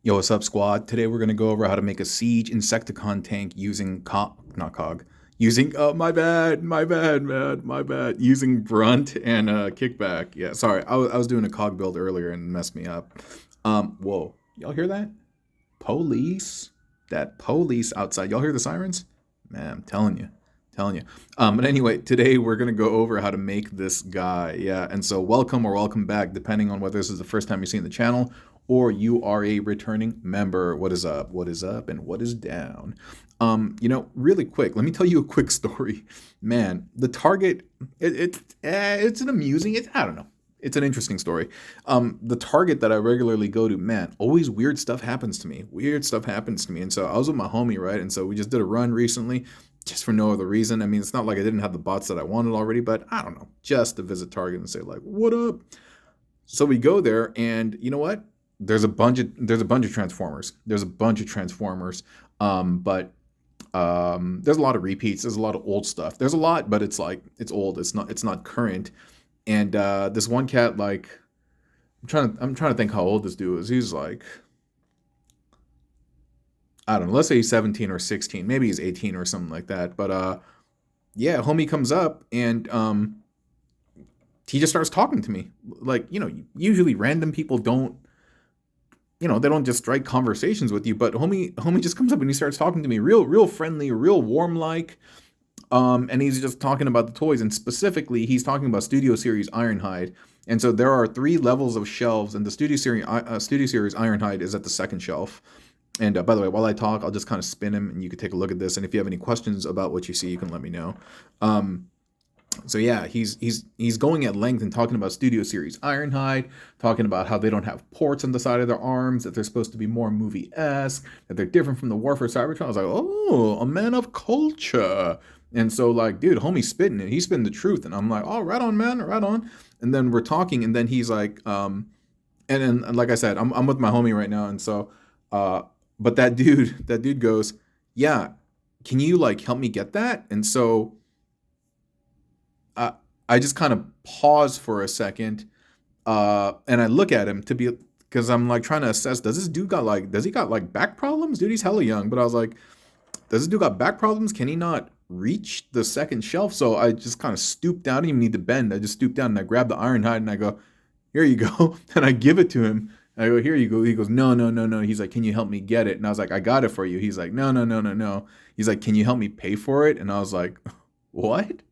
Yo, what's up, squad? Today we're gonna go over how to make a siege insecticon tank using not cog, using my bad, using Brunt and Kickback. Yeah, sorry, I was doing a cog build earlier and messed me up. Whoa, y'all hear that? Police, that police outside. Y'all hear the sirens? Man, I'm telling you. But anyway, today we're gonna go over how to make this guy. Yeah, and so welcome or welcome back, depending on whether this is the first time you've seen the channel or you are a returning member. What is up? What is up? And what is down? Really quick, let me tell you a quick story. Man, the target, it's an amusing, I don't know. It's an interesting story. The target that I regularly go to, man, always weird stuff happens to me. Weird stuff happens to me. And so I was with my homie, right? And so we just did a run recently, just for no other reason. I mean, it's not like I didn't have the bots that I wanted already, but I don't know, just to visit Target and say like, what up? So we go there, and you know what? There's a bunch of transformers. There's a bunch of transformers. But there's a lot of repeats. There's a lot of old stuff. There's a lot, but it's like it's old. It's not current. And this one cat, like, I'm trying to think how old this dude is. He's like, I don't know. Let's say he's 17 or 16. Maybe he's 18 or something like that. But yeah, homie comes up, and he just starts talking to me. Like, usually random people don't, they don't just strike conversations with you, but homie just comes up and he starts talking to me real friendly, real warm like. And he's just talking about the toys, and specifically he's talking about Studio Series Ironhide. And so there are 3 levels of shelves, and the Studio Series Ironhide is at the second shelf. And by the way, while I talk, I'll just kind of spin him, and you can take a look at this. And if you have any questions about what you see, you can let me know. So yeah, he's going at length and talking about Studio Series Ironhide, talking about how they don't have ports on the side of their arms, that they're supposed to be more movie-esque, that they're different from the Warfare Cybertron. I was like, oh, a man of culture. And so, like, dude, homie's spitting it. He's spitting the truth. And I'm like, oh, right on, man, right on. And then we're talking, and then he's like, and then, like I said, I'm with my homie right now. And so, but that dude goes, yeah, can you, like, help me get that? And so, I just kind of pause for a second, and I look at him because I'm like trying to assess, does he got like back problems? Dude, he's hella young. But I was like, does this dude got back problems? Can he not reach the second shelf? So I just kind of stooped down. I didn't even need to bend. I just stooped down and I grabbed the Ironhide and I go, here you go. And I give it to him. I go, here you go. He goes, no, no, no, no. He's like, can you help me get it? And I was like, I got it for you. He's like, no, no, no, no, no. He's like, can you help me pay for it? And I was like, what?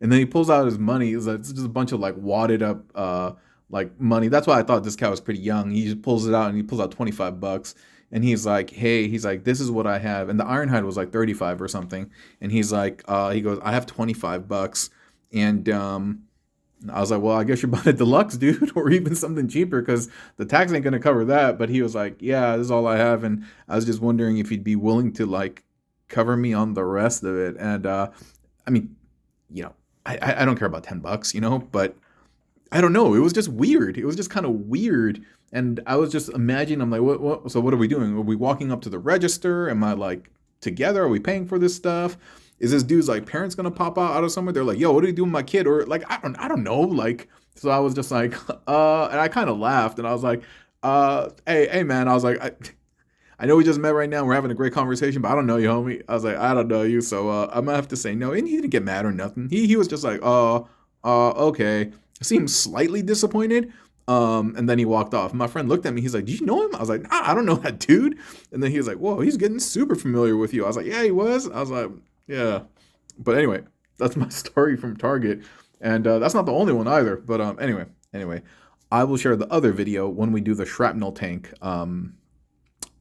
And then he pulls out his money. It's just a bunch of like wadded up like money. That's why I thought this guy was pretty young. He just pulls it out and he pulls out 25 bucks. And he's like, hey, he's like, this is what I have. And the Ironhide was like 35 or something. And he's like, he goes, I have 25 bucks. And I was like, well, I guess you're buying a deluxe, dude, or even something cheaper because the tax ain't going to cover that. But he was like, yeah, this is all I have. And I was just wondering if he'd be willing to like cover me on the rest of it. And I mean, you know, I don't care about 10 bucks, but I don't know. It was just weird. It was just kind of weird. And I was just imagining, I'm like, what? So what are we doing? Are we walking up to the register? Am I like together? Are we paying for this stuff? Is this dude's like parents gonna pop out of somewhere? They're like, yo, what are you doing with my kid? Or like, I don't know. Like, so I was just like, and I kind of laughed and I was like, hey, man. I was like, I know we just met right now. We're having a great conversation, but I don't know you, homie. I was like, I don't know you, so I'm gonna have to say no. And he didn't get mad or nothing. He was just like, okay. Seemed slightly disappointed. And then he walked off. My friend looked at me. He's like, "Do you know him?" I was like, "Nah, I don't know that dude." And then he was like, "Whoa, he's getting super familiar with you." I was like, "Yeah, he was." I was like, "Yeah." But anyway, that's my story from Target, and that's not the only one either. But anyway, I will share the other video when we do the shrapnel tank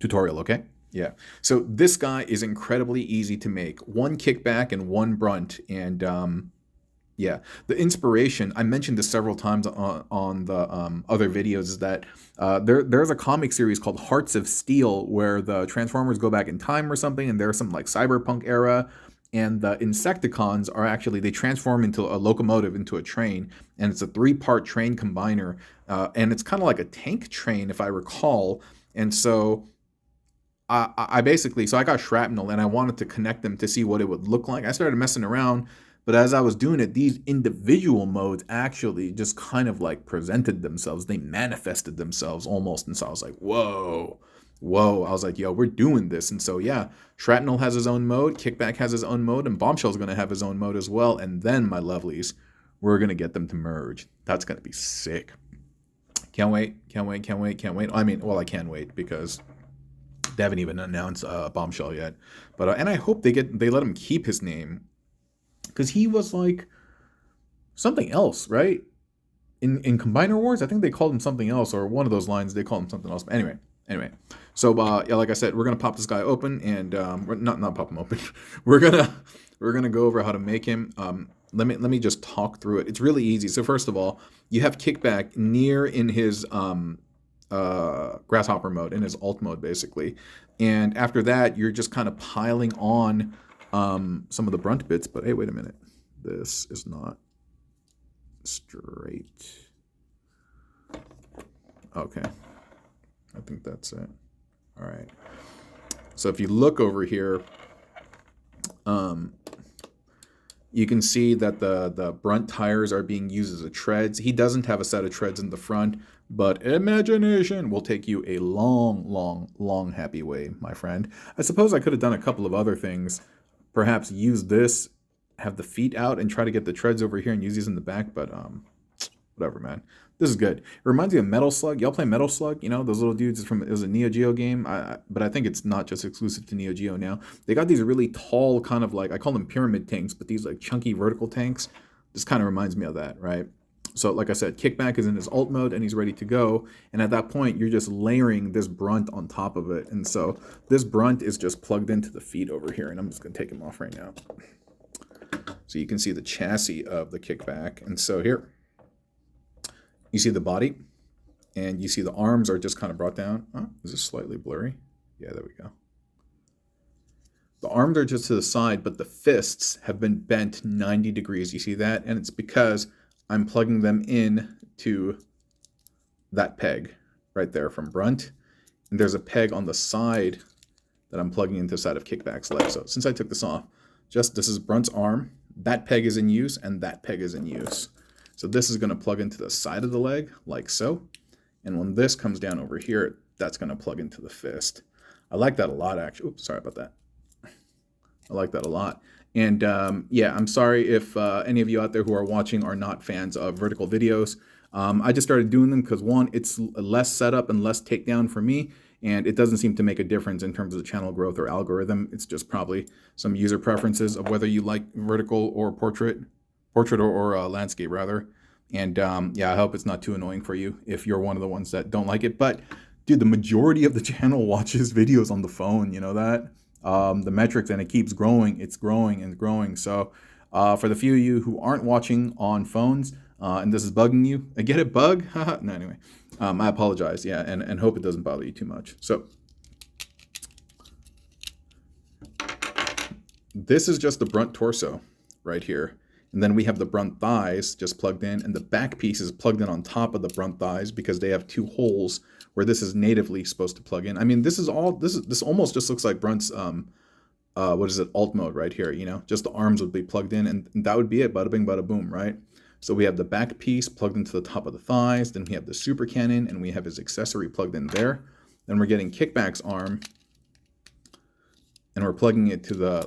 tutorial, okay? Yeah. So this guy is incredibly easy to make. One kickback and one brunt. And yeah, the inspiration, I mentioned this several times on the other videos, is that there's a comic series called Hearts of Steel where the Transformers go back in time or something, and there's some like cyberpunk era, and the Insecticons are actually, they transform into a locomotive, into a train, and it's a 3-part train combiner, and it's kind of like a tank train, if I recall. And so I basically, so I got shrapnel and I wanted to connect them to see what it would look like. I started messing around, but as I was doing it, these individual modes actually just kind of like presented themselves. They manifested themselves almost. And so I was like, whoa. whoa, I was like, yo, we're doing this. And so, yeah, Shrapnel has his own mode, Kickback has his own mode, and Bombshell's going to have his own mode as well. And then, my lovelies, we're going to get them to merge. That's going to be sick. Can't wait, can't wait, can't wait, can't wait. I mean, well, I can wait because they haven't even announced Bombshell yet. But and I hope they let him keep his name because he was like something else, right? In Combiner Wars, I think they called him something else, or one of those lines they called him something else. But anyway. So yeah, like I said, we're gonna pop this guy open, and we're not pop him open. we're gonna go over how to make him. Let me just talk through it. It's really easy. So first of all, you have Kickback near in his grasshopper mode, in his alt mode basically, and after that you're just kind of piling on some of the Brunt bits. But hey, wait a minute, this is not straight. Okay, I think that's it. All right, so if you look over here, you can see that the Brunt tires are being used as a treads. He doesn't have a set of treads in the front, but imagination will take you a long happy way, my friend. I suppose I could have done a couple of other things. Perhaps use this, have the feet out, and try to get the treads over here and use these in the back, but whatever, man. This is good. It reminds me of Metal Slug. Y'all play Metal Slug? You know, those little dudes from, it was a Neo Geo game, but I think it's not just exclusive to Neo Geo now. They got these really tall kind of like, I call them pyramid tanks, but these like chunky vertical tanks. This kind of reminds me of that, right? So like I said, Kickback is in his alt mode and he's ready to go. And at that point, you're just layering this Brunt on top of it. And so this Brunt is just plugged into the feet over here. And I'm just going to take him off right now. So you can see the chassis of the Kickback. And so here, you see the body, and you see the arms are just kind of brought down. Oh, is this slightly blurry? Yeah, there we go. The arms are just to the side, but the fists have been bent 90 degrees. You see that? And it's because I'm plugging them in to that peg right there from Brunt. And there's a peg on the side that I'm plugging into the side of Kickback's leg. So since I took this off, this is Brunt's arm. That peg is in use, and that peg is in use. So this is going to plug into the side of the leg, like so. And when this comes down over here, that's going to plug into the fist. I like that a lot, actually. Oops, sorry about that. I like that a lot. And yeah, I'm sorry if any of you out there who are watching are not fans of vertical videos. I just started doing them because, one, it's less setup and less takedown for me. And it doesn't seem to make a difference in terms of channel growth or algorithm. It's just probably some user preferences of whether you like vertical or portrait or landscape rather. And yeah, I hope it's not too annoying for you if you're one of the ones that don't like it. But dude, the majority of the channel watches videos on the phone, you know that? The metrics, and it keeps growing. It's growing and growing. So for the few of you who aren't watching on phones and this is bugging you, I get it, bug? No, anyway, I apologize. Yeah, and hope it doesn't bother you too much. So this is just the Brunt torso right here. And then we have the Brunt thighs just plugged in, and the back piece is plugged in on top of the Brunt thighs because they have two holes where this is natively supposed to plug in. I mean, this almost just looks like Brunt's what is it, alt mode right here, you know? Just the arms would be plugged in, and that would be it, bada bing, bada boom, right? So we have the back piece plugged into the top of the thighs, then we have the super cannon, and we have his accessory plugged in there. Then we're getting Kickback's arm, and we're plugging it to the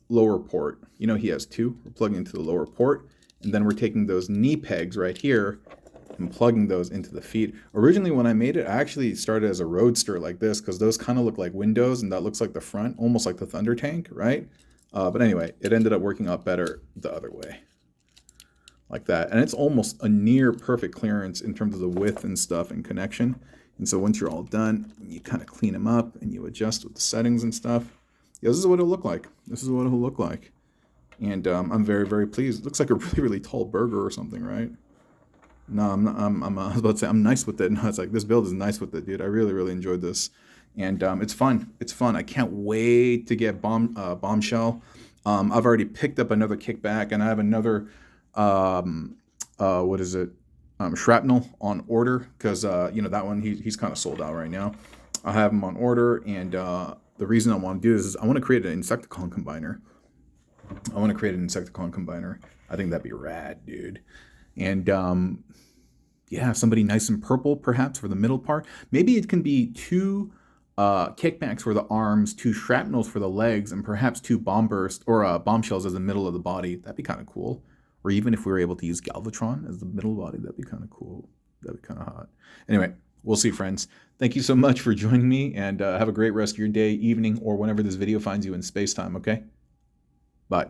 lower port. You know, he has two. We're plugging into the lower port, and then we're taking those knee pegs right here and plugging those into the feet. Originally, when I made it, I actually started as a roadster like this because those kind of look like windows, and that looks like the front, almost like the Thunder Tank, right? But anyway, it ended up working out better the other way, like that. And it's almost a near perfect clearance in terms of the width and stuff and connection. And so once you're all done, you kind of clean them up and you adjust with the settings and stuff. Yeah, this is what it'll look like. This is what it'll look like. And I'm very, very pleased. It looks like a really, really tall burger or something, right? No, I'm not. I was about to say I'm nice with it. No, it's like this build is nice with it, dude. I really, really enjoyed this, and it's fun. It's fun. I can't wait to get Bombshell. I've already picked up another Kickback, and I have another what is it? Shrapnel on order because you know that one he's kind of sold out right now. I have him on order, and the reason I want to do this is I want to create an Insecticon combiner. I think that'd be rad, dude. And yeah, somebody nice and purple perhaps for the middle part. Maybe it can be two kickbacks for the arms, 2 shrapnels for the legs, and perhaps 2 bomb bursts or bombshells as the middle of the body. That'd be kind of cool. Or even if we were able to use Galvatron as the middle body, that'd be kind of cool. That'd be kind of hot. Anyway, we'll see, friends. Thank you so much for joining me, and have a great rest of your day, evening, or whenever this video finds you in space-time, okay? Bye.